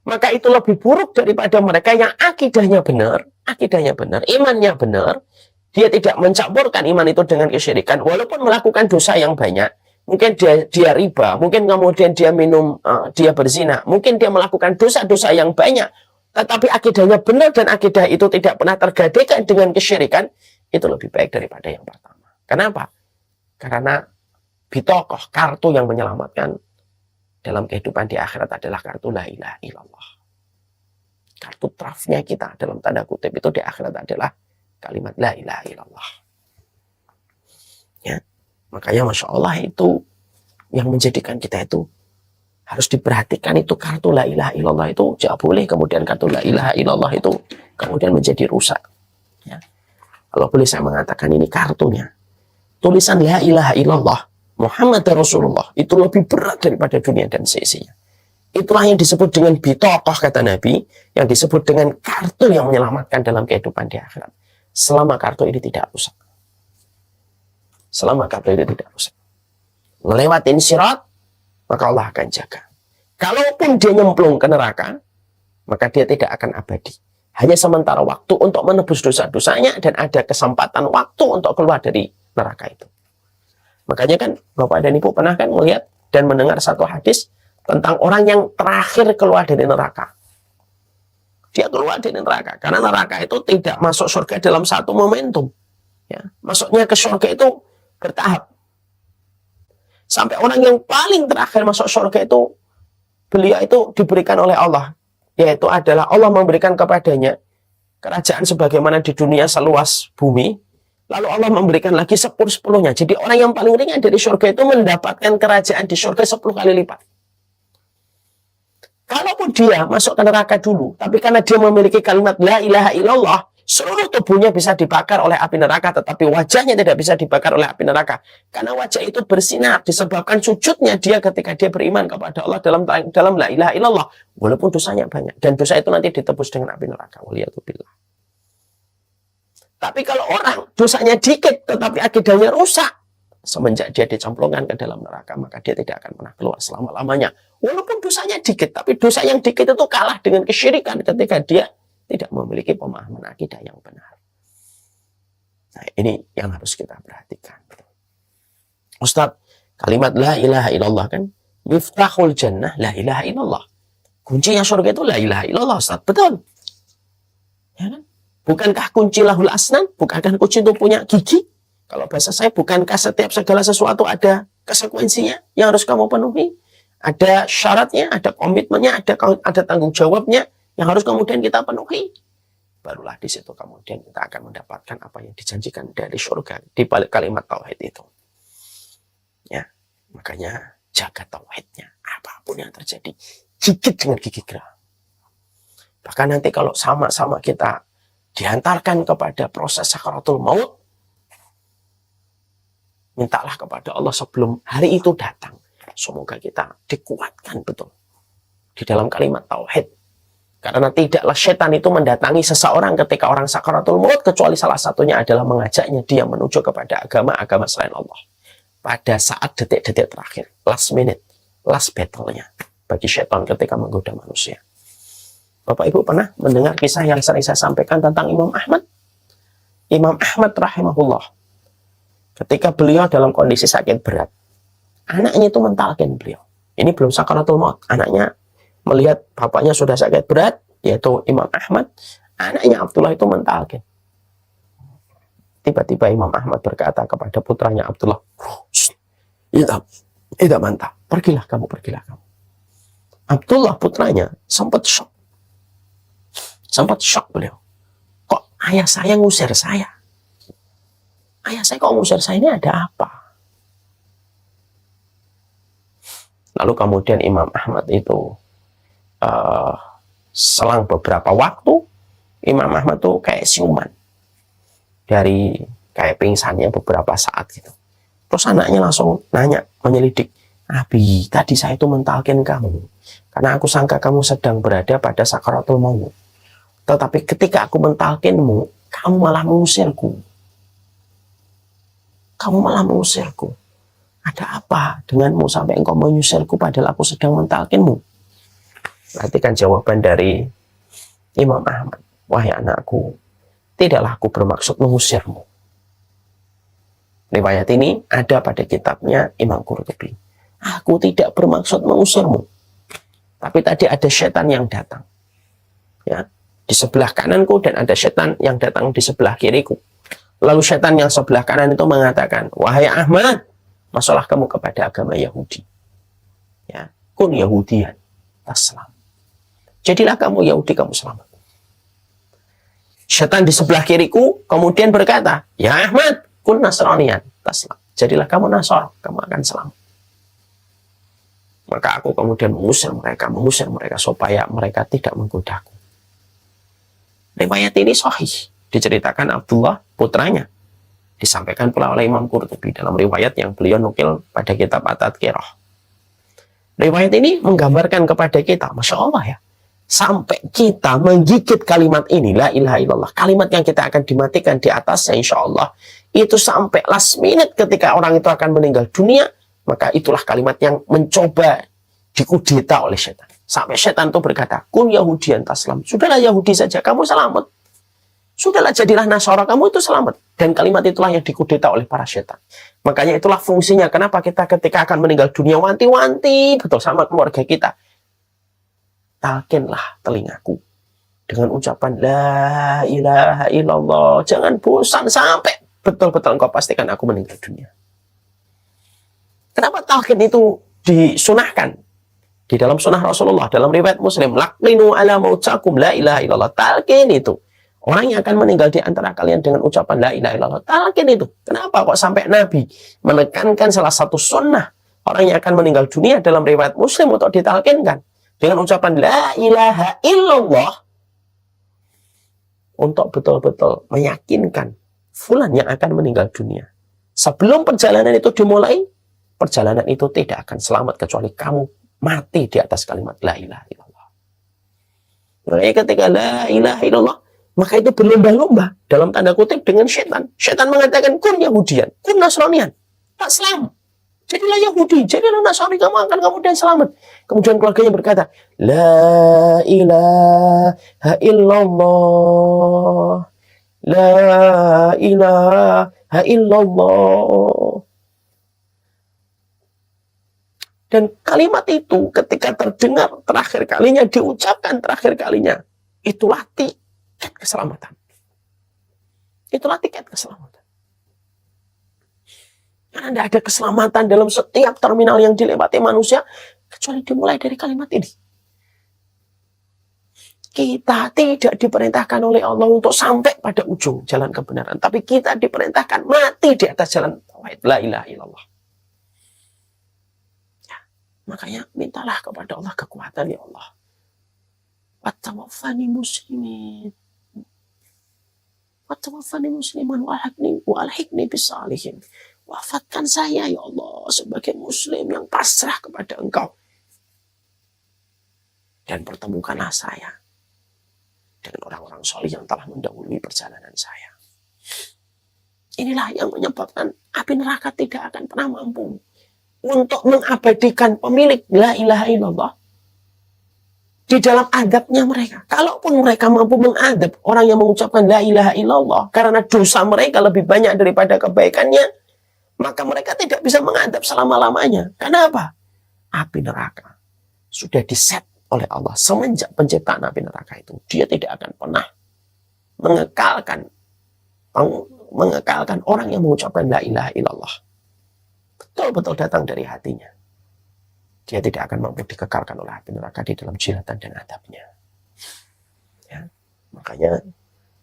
Maka itu lebih buruk daripada mereka yang akidahnya benar, imannya benar. Dia tidak mencampurkan iman itu dengan kesyirikan, walaupun melakukan dosa yang banyak. Mungkin dia riba, mungkin kemudian dia minum, dia berzina, mungkin dia melakukan dosa-dosa yang banyak. Tetapi akidahnya benar dan akidah itu tidak pernah tergadaikan dengan kesyirikan, itu lebih baik daripada yang pertama. Kenapa? Karena bitokoh, kartu yang menyelamatkan dalam kehidupan di akhirat adalah kartu la ilaha illallah. Kartu trafnya kita dalam tanda kutip itu di akhirat adalah kalimat la ilaha illallah. Ya, makanya Masya Allah itu yang menjadikan kita itu harus diperhatikan, itu kartu la ilaha illallah itu tidak boleh kemudian kartu la ilaha illallah itu kemudian menjadi rusak. Ya. Kalau boleh saya mengatakan ini kartunya. Tulisan la ilaha illallah Muhammad Rasulullah itu lebih berat daripada dunia dan seisinya. Itulah yang disebut dengan bitokoh, kata Nabi, yang disebut dengan kartu yang menyelamatkan dalam kehidupan di akhirat. Selama kartu ini tidak rusak. Selama kartu ini tidak rusak. Ngelewatin sirat, maka Allah akan jaga. Kalaupun dia nyemplung ke neraka, maka dia tidak akan abadi. Hanya sementara waktu untuk menebus dosa-dosanya dan ada kesempatan waktu untuk keluar dari neraka itu. Makanya kan Bapak dan Ibu pernah kan melihat dan mendengar satu hadis tentang orang yang terakhir keluar dari neraka. Dia keluar dari neraka karena neraka itu tidak masuk surga dalam satu momentum. Ya, masuknya ke surga itu bertahap. Sampai orang yang paling terakhir masuk surga itu, beliau itu diberikan oleh Allah, yaitu adalah Allah memberikan kepadanya kerajaan sebagaimana di dunia seluas bumi. Lalu Allah memberikan lagi 10/10-nya. Jadi orang yang paling ringan dari surga itu mendapatkan kerajaan di surga 10 kali lipat. Kalaupun dia masuk ke neraka dulu, tapi karena dia memiliki kalimat la ilaha illallah, seluruh tubuhnya bisa dibakar oleh api neraka, tetapi wajahnya tidak bisa dibakar oleh api neraka. Karena wajah itu bersinar disebabkan sujudnya dia ketika dia beriman kepada Allah dalam la ilaha illallah, walaupun dosanya banyak. Dan dosa itu nanti ditebus dengan api neraka. Waliyatubillah. Tapi kalau orang dosanya dikit tetapi akidahnya rusak, semenjak dia dicemplungkan ke dalam neraka, maka dia tidak akan pernah keluar selama-lamanya. Walaupun dosanya dikit, tapi dosa yang dikit itu kalah dengan kesyirikan ketika dia tidak memiliki pemahaman akidah yang benar. Nah, ini yang harus kita perhatikan. Ustaz, kalimat la ilaha illallah kan miftahul jannah la ilaha illallah. Kuncinya surga itu la ilaha illallah, Ustaz. Betul. Ya kan? Bukankah kunci lahul asnan? Bukankah kunci itu punya gigi? Kalau bahasa saya, bukankah setiap segala sesuatu ada konsekuensinya yang harus kamu penuhi? Ada syaratnya, ada komitmennya, ada tanggung jawabnya yang harus kemudian kita penuhi. Barulah di situ kemudian kita akan mendapatkan apa yang dijanjikan dari surga di balik kalimat tauhid itu. Ya, makanya jaga tauhidnya. Apapun yang terjadi, gigit dengan gigi gerah. Bahkan nanti kalau sama-sama kita dihantarkan kepada proses sakaratul maut, mintalah kepada Allah sebelum hari itu datang. Semoga kita dikuatkan betul di dalam kalimat tauhid. Karena tidaklah setan itu mendatangi seseorang ketika orang sakaratul maut, kecuali salah satunya adalah mengajaknya dia menuju kepada agama-agama selain Allah. Pada saat detik-detik terakhir, last minute, last battle-nya bagi setan ketika menggoda manusia. Bapak Ibu pernah mendengar kisah yang sering saya sampaikan tentang Imam Ahmad? Imam Ahmad rahimahullah, ketika beliau dalam kondisi sakit berat, anaknya itu mentalkin beliau. Ini belum sakaratul maut. Anaknya melihat bapaknya sudah sakit berat, yaitu Imam Ahmad. Anaknya Abdullah itu mentalkin. Tiba-tiba Imam Ahmad berkata kepada putranya Abdullah, tidak mantap, pergilah kamu. Abdullah putranya sempat shock beliau. Kok ayah saya ngusir saya? Ayah saya kok ngusir saya, ini ada apa? Lalu kemudian Imam Ahmad itu selang beberapa waktu, Imam Ahmad tuh kayak siuman dari kayak pingsannya beberapa saat gitu. Terus anaknya langsung nanya, menyelidik, Abi, tadi saya itu mentalkin kamu karena aku sangka kamu sedang berada pada sakaratul maut. Tetapi ketika aku mentalkinmu, kamu malah mengusirku. Ada apa denganmu sampai engkau mengusirku padahal aku sedang mentalkinmu? Perhatikan jawaban dari Imam Ahmad. Wahai anakku, tidaklah aku bermaksud mengusirmu. Riwayat ini ada pada kitabnya Imam Qurtubi. Aku tidak bermaksud mengusirmu. Tapi tadi ada setan yang datang. Ya, di sebelah kananku dan ada setan yang datang di sebelah kiriku. Lalu setan yang sebelah kanan itu mengatakan, wahai Ahmad, masuklah kamu kepada agama Yahudi. Ya, kun Yahudiyan taslam. Jadilah kamu Yahudi, kamu selamat. Setan di sebelah kiriku kemudian berkata, ya Ahmad, kun Nasraniyan taslam. Jadilah kamu Nasor, kamu akan selamat. Maka aku kemudian mengusir mereka supaya mereka tidak menggodaku. Riwayat ini sahih, diceritakan Abdullah putranya. Disampaikan pula oleh Imam Qurtubi dalam riwayat yang beliau nukil pada kitab At-Tadhkirah. Riwayat ini menggambarkan kepada kita, Masya Allah ya, sampai kita menggigit kalimat ini, la ilaha illallah, kalimat yang kita akan dimatikan di atasnya insya Allah, itu sampai last minute ketika orang itu akan meninggal dunia, maka itulah kalimat yang mencoba dikudeta oleh setan. Sampai setan itu berkata, kun Yahudiyan taslam. Sudahlah Yahudi saja, kamu selamat. Sudahlah jadilah Nasara, kamu itu selamat. Dan kalimat itulah yang dikudeta oleh para setan. Makanya itulah fungsinya. Kenapa kita ketika akan meninggal dunia wanti-wanti betul sama keluarga kita. Talkinlah telingaku dengan ucapan la ilaha illallah. Jangan bosan sampai betul-betul engkau pastikan aku meninggal dunia. Kenapa talqin itu disunahkan? Di dalam sunnah Rasulullah, dalam riwayat Muslim, laqinu ala mautakum la ilaha illallah. Talqin itu. Orang yang akan meninggal di antara kalian dengan ucapan la ilaha illallah. Talqin itu. Kenapa kok sampai Nabi menekankan salah satu sunnah orang yang akan meninggal dunia dalam riwayat Muslim untuk ditalqinkan dengan ucapan la ilaha illallah untuk betul-betul meyakinkan fulan yang akan meninggal dunia. Sebelum perjalanan itu dimulai, perjalanan itu tidak akan selamat kecuali kamu mati di atas kalimat la ilaha illallah. Makanya ketika la ilaha illallah, maka itu berlomba-lomba dalam tanda kutip dengan setan. Setan mengatakan kun Yahudiyan, kun Nasraniyan, tak selamat. Jadilah Yahudi, jadilah Nasrani, kamu akan kemudian selamat. Kemudian keluarganya berkata, la ilaha illallah, la ilaha illallah. Dan kalimat itu ketika terdengar terakhir kalinya, diucapkan terakhir kalinya, itulah tiket keselamatan. Itulah tiket keselamatan. Karena tidak ada keselamatan dalam setiap terminal yang dilewati manusia, kecuali dimulai dari kalimat ini. Kita tidak diperintahkan oleh Allah untuk sampai pada ujung jalan kebenaran. Tapi kita diperintahkan mati di atas jalan tauhid. La ilaha illallah. Makanya mintalah kepada Allah kekuatan, ya Allah. Wattawaffani muslimin. Wattawaffani musliman wa alhiqni bisalihin. Wafatkan saya, ya Allah, sebagai muslim yang pasrah kepada Engkau. Dan pertemukanlah saya dengan orang-orang soleh yang telah mendahului perjalanan saya. Inilah yang menyebabkan api neraka tidak akan pernah mampu untuk mengabadikan pemilik la ilaha illallah di dalam adabnya mereka. Kalaupun mereka mampu mengadab orang yang mengucapkan la ilaha illallah karena dosa mereka lebih banyak daripada kebaikannya, maka mereka tidak bisa mengadab selama-lamanya. Kenapa? Api neraka sudah diset oleh Allah semenjak penciptaan api neraka itu. Dia tidak akan pernah mengekalkan orang yang mengucapkan la ilaha illallah betul-betul datang dari hatinya, dia tidak akan mampu dikekalkan oleh api neraka di dalam jilatan dan adabnya. Ya, makanya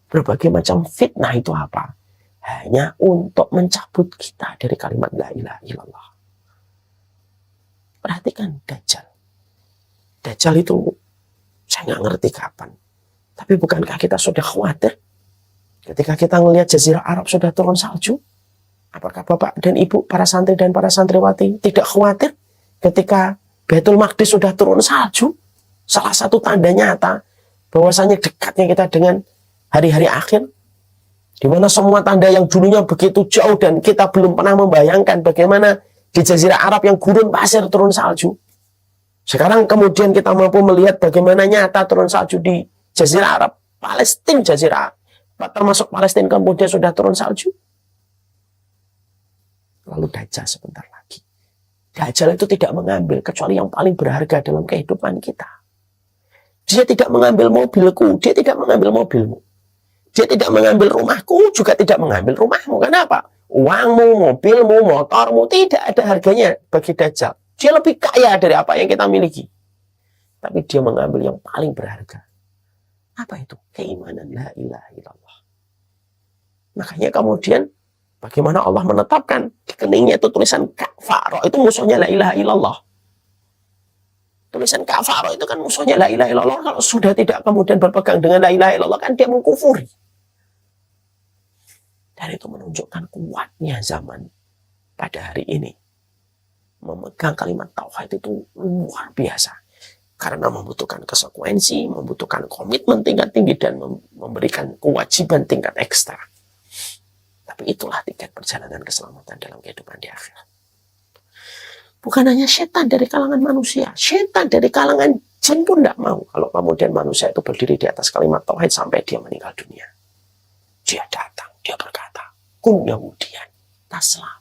berbagai macam fitnah itu apa? Hanya untuk mencabut kita dari kalimat la ilaha illallah. Perhatikan Dajjal. Dajjal itu saya nggak ngerti kapan. Tapi bukankah kita sudah khawatir ketika kita melihat Jazirah Arab sudah turun salju? Apakah Bapak dan Ibu, para santri dan para santriwati tidak khawatir ketika Baitul Maqdis sudah turun salju? Salah satu tanda nyata bahwasanya dekatnya kita dengan hari-hari akhir, di mana semua tanda yang dulunya begitu jauh dan kita belum pernah membayangkan bagaimana di Jazirah Arab yang gurun pasir turun salju. Sekarang kemudian kita mampu melihat bagaimana nyata turun salju di Jazirah Arab, Palestina, Jazirah Arab, termasuk Palestina kemudian sudah turun salju. Lalu Dajjal sebentar lagi. Dajjal itu tidak mengambil kecuali yang paling berharga dalam kehidupan kita. Dia tidak mengambil mobilku, dia tidak mengambil mobilmu. Dia tidak mengambil rumahku, juga tidak mengambil rumahmu. Kenapa? Uangmu, mobilmu, motormu tidak ada harganya bagi Dajjal. Dia lebih kaya dari apa yang kita miliki. Tapi dia mengambil yang paling berharga. Apa itu? Keimanan la ilaha illallah. Makanya kemudian bagaimana Allah menetapkan di keningnya itu tulisan kafaro, itu musuhnya la ilaha illallah. Tulisan kafaro itu kan musuhnya la ilaha illallah. Kalau sudah tidak kemudian berpegang dengan la ilaha illallah, kan dia mengkufuri. Dan itu menunjukkan kuatnya zaman pada hari ini. Memegang kalimat tauhid itu luar biasa. Karena membutuhkan konsekuensi, membutuhkan komitmen tingkat tinggi, dan memberikan kewajiban tingkat ekstra. Tapi itulah tiket perjalanan keselamatan dalam kehidupan di akhirat. Bukan hanya setan dari kalangan manusia, setan dari kalangan jin pun tidak mau kalau kemudian manusia itu berdiri di atas kalimat tauhid sampai dia meninggal dunia. Dia datang, dia berkata, kun Yahudian taslam,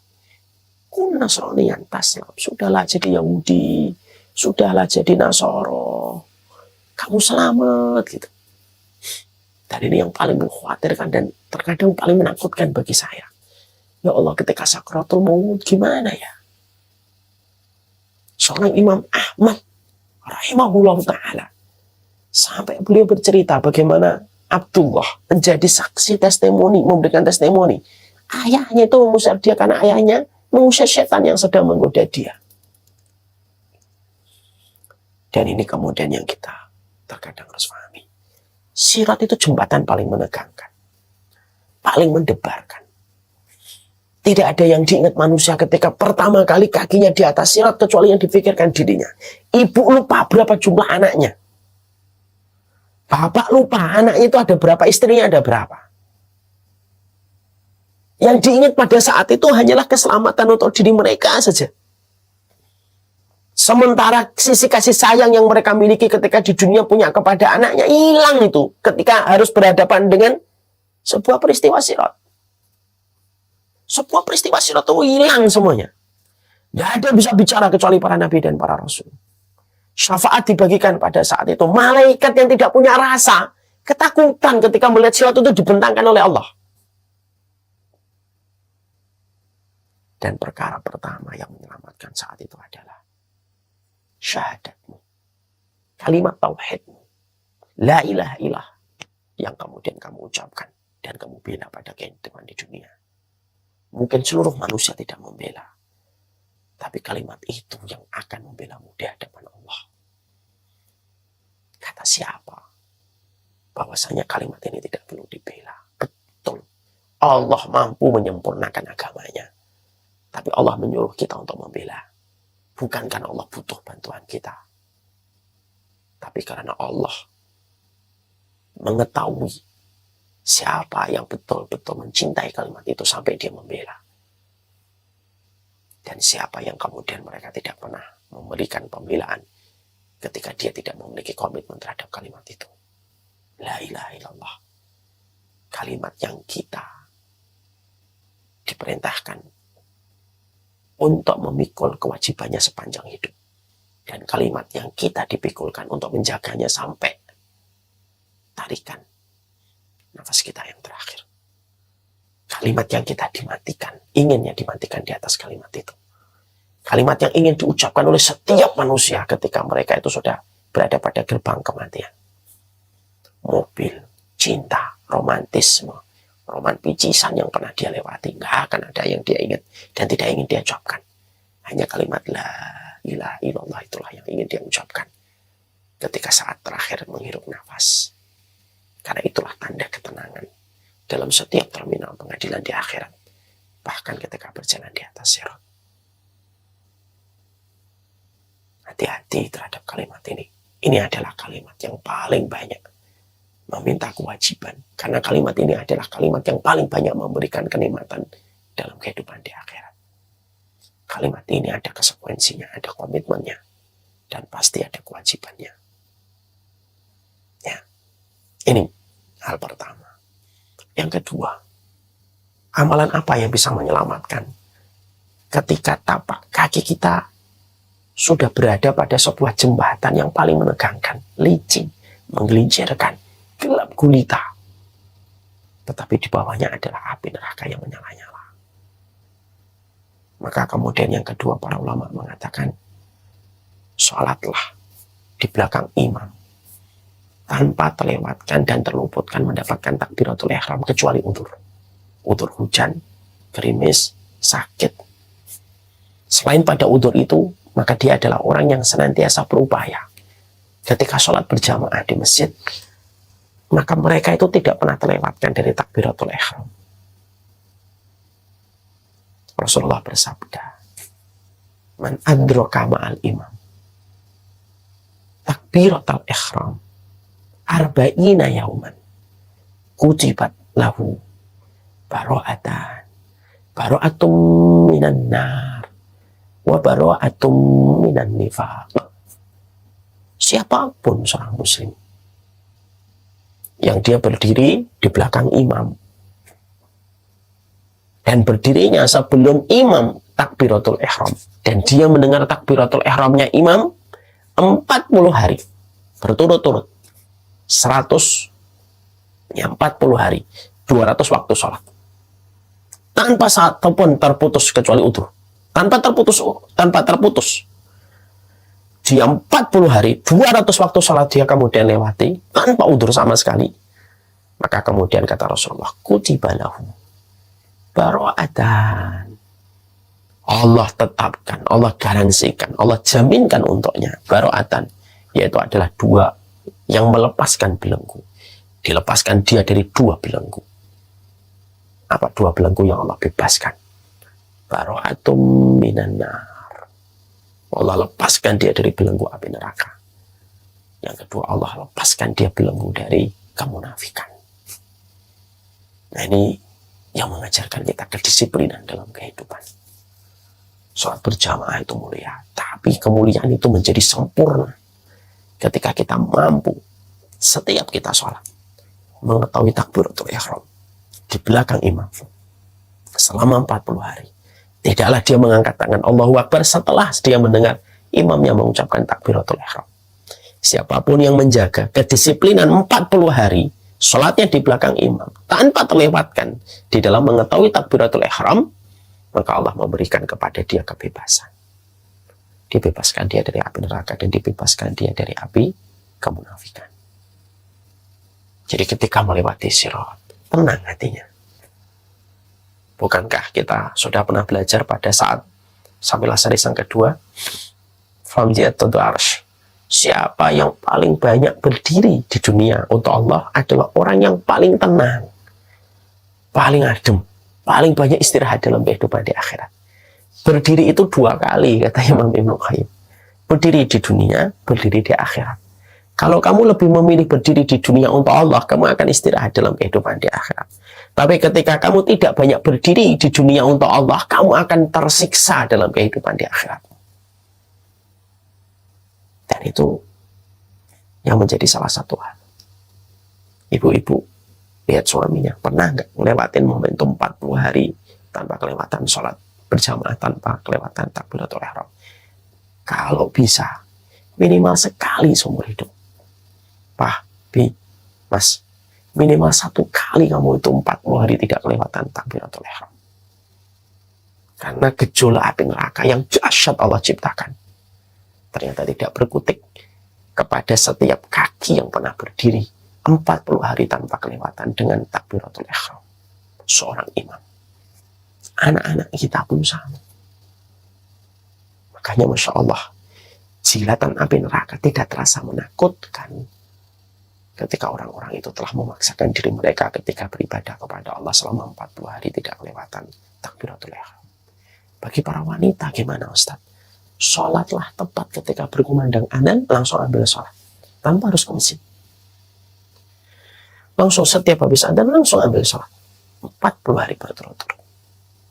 kun Nasronian taslam. Sudahlah jadi Yahudi, sudahlah jadi Nasoro, kamu selamat gitu. Dan ini yang paling mengkhawatirkan dan terkadang paling menakutkan bagi saya. Ya Allah, ketika sakratul maut gimana ya? Seorang Imam Ahmad rahimahullah ta'ala, sampai beliau bercerita bagaimana Abdullah menjadi saksi testimoni, memberikan testimoni. Ayahnya itu mengusir dia karena ayahnya mengusir setan yang sedang menggoda dia. Dan ini kemudian yang kita terkadang harus pahami. Sirat itu jembatan paling menegangkan, paling mendebarkan. Tidak ada yang diingat manusia ketika pertama kali kakinya di atas sirat kecuali yang dipikirkan dirinya. Ibu lupa berapa jumlah anaknya. Bapak lupa anaknya itu ada berapa, istrinya ada berapa. Yang diingat pada saat itu hanyalah keselamatan untuk diri mereka saja. Sementara sisi kasih sayang yang mereka miliki ketika di dunia punya kepada anaknya hilang itu ketika harus berhadapan dengan sebuah peristiwa sirat. Sebuah peristiwa sirat itu hilang semuanya. Tidak ada yang bisa bicara kecuali para nabi dan para rasul. Syafaat dibagikan pada saat itu. Malaikat yang tidak punya rasa ketakutan ketika melihat sirat itu dibentangkan oleh Allah. Dan perkara pertama yang menyelamatkan saat itu adalah syahadatmu, kalimat tauhidmu, la ilaha illallah, yang kemudian kamu ucapkan dan kamu bela pada kehidupan di dunia. Mungkin seluruh manusia tidak membela, tapi kalimat itu yang akan membelamu di hadapan Allah. Kata siapa bahwasanya kalimat ini tidak perlu dibela? Betul, Allah mampu menyempurnakan agamanya, tapi Allah menyuruh kita untuk membela. Bukan karena Allah butuh bantuan kita, tapi karena Allah mengetahui siapa yang betul-betul mencintai kalimat itu sampai dia membela. Dan siapa yang kemudian mereka tidak pernah memberikan pembelaan ketika dia tidak memiliki komitmen terhadap kalimat itu. La ilaha illallah. Kalimat yang kita diperintahkan untuk memikul kewajibannya sepanjang hidup. Dan kalimat yang kita dipikulkan untuk menjaganya sampai tarikan nafas kita yang terakhir. Kalimat yang kita dimatikan, inginnya dimatikan di atas kalimat itu. Kalimat yang ingin diucapkan oleh setiap manusia ketika mereka itu sudah berada pada gerbang kematian. Mobil, cinta, romantisme, romantisan yang pernah dia lewati, nggak akan ada yang dia ingat dan tidak ingin dia ucapkan. Hanya kalimat la ilaha illallah itulah yang ingin dia ucapkan ketika saat terakhir menghirup nafas. Karena itulah tanda ketenangan dalam setiap terminal pengadilan di akhirat, bahkan ketika berjalan di atas sirat. Hati-hati terhadap kalimat ini. Ini adalah kalimat yang paling banyak meminta kewajiban, karena kalimat ini adalah kalimat yang paling banyak memberikan kenikmatan dalam kehidupan di akhirat. Kalimat ini ada konsekuensinya, ada komitmennya, dan pasti ada kewajibannya. Ya, ini hal pertama. Yang kedua, amalan apa yang bisa menyelamatkan ketika tapak kaki kita sudah berada pada sebuah jembatan yang paling menegangkan, licin, menggelincirkan, gelap gulita, tetapi di bawahnya adalah api neraka yang menyala-nyala. Maka kemudian yang kedua, para ulama mengatakan, sholatlah di belakang imam tanpa terlewatkan dan terluputkan mendapatkan takbiratul ihram kecuali udzur hujan, gerimis, sakit. Selain pada udzur itu, maka dia adalah orang yang senantiasa berupaya ketika sholat berjamaah di masjid, maka mereka itu tidak pernah terlewatkan dari takbiratul ihram. Rasulullah bersabda, man adraka ma'al imam takbiratul ihram arba'ina yauman kutibat lahu bara'atum minan nar wa bara'atum minan nifaq. Siapapun seorang muslim yang dia berdiri di belakang imam dan berdirinya sebelum imam takbiratul ihram, dan dia mendengar takbiratul ihramnya imam 40 hari berturut-turut, 140 hari, 200 waktu sholat, tanpa satu pun terputus kecuali udzur, tanpa terputus. Dia 40 hari, 200 waktu sholat dia kemudian lewati tanpa udzur sama sekali. Maka kemudian kata Rasulullah, kutiba lahu bara'atan. Allah tetapkan, Allah garansikan, Allah jaminkan untuknya bara'atan, yaitu adalah dua yang melepaskan belenggu. Dilepaskan dia dari dua belenggu. Apa dua belenggu yang Allah bebaskan? Bara'atum minan nar. Allah lepaskan dia dari belenggu api neraka. Yang kedua, Allah lepaskan dia belenggu dari kemunafikan. Nah, ini yang mengajarkan kita kedisiplinan dalam kehidupan. Sholat berjamaah itu mulia, tapi kemuliaan itu menjadi sempurna ketika kita mampu setiap kita sholat mengetahui takbiratul ihram di belakang imam selama 40 hari. Tidaklah dia mengangkat tangan Allahu Akbar setelah dia mendengar imamnya mengucapkan takbiratul ihram. Siapapun yang menjaga kedisiplinan 40 hari sholatnya di belakang imam tanpa terlewatkan di dalam mengetahui takbiratul ihram, maka Allah memberikan kepada dia kebebasan. Dibebaskan dia dari api neraka dan dibebaskan dia dari api kemunafikan. Jadi ketika melewati sirat, tenang hatinya. Bukankah kita sudah pernah belajar pada saat sambil asar yang kedua, famjiatul arsh, siapa yang paling banyak berdiri di dunia untuk Allah adalah orang yang paling tenang, paling adem, paling banyak istirahat dalam kehidupan di akhirat. Berdiri itu 2 kali, kata Imam Ibnu Qayyim. Berdiri di dunia, berdiri di akhirat. Kalau kamu lebih memilih berdiri di dunia untuk Allah, kamu akan istirahat dalam kehidupan di akhirat. Tapi ketika kamu tidak banyak berdiri di dunia untuk Allah, kamu akan tersiksa dalam kehidupan di akhirat. Dan itu yang menjadi salah satu hal. Ibu-ibu, lihat suaminya, pernah nggak ngelewatin momentum 40 hari tanpa kelewatan sholat berjamaah, tanpa kelewatan takbiratul ihram? Kalau bisa, minimal sekali seumur hidup. Pak, Bi, Mas, Minimal 1 kali kamu itu 40 hari tidak kelewatan takbiratul ihram. Karena gejolak api neraka yang dahsyat Allah ciptakan ternyata tidak berkutik kepada setiap kaki yang pernah berdiri 40 hari tanpa kelewatan dengan takbiratul ihram seorang imam. Anak-anak kita pun sama. Makanya Masya Allah, jilatan api neraka tidak terasa menakutkan ketika orang-orang itu telah memaksakan diri mereka ketika beribadah kepada Allah selama 40 hari tidak kelewatan takbiratul ihram. Bagi para wanita gimana Ustaz? Sholatlah tepat ketika berkumandang adzan, langsung ambil sholat tanpa harus ke masjid. Langsung setiap habis adzan langsung ambil sholat 40 hari berturut-turut.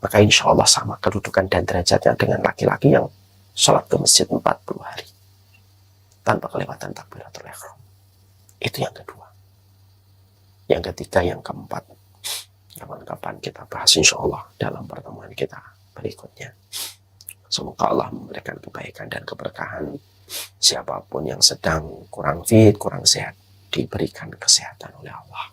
Maka insya Allah sama kedudukan dan derajatnya dengan laki-laki yang sholat ke masjid 40 hari tanpa kelewatan takbiratul ihram. Itu yang kedua. Yang ketiga, yang keempat, kapan-kapan kita bahas insya Allah dalam pertemuan kita berikutnya. Semoga Allah memberikan kebaikan dan keberkahan. Siapapun yang sedang kurang fit, kurang sehat, diberikan kesehatan oleh Allah.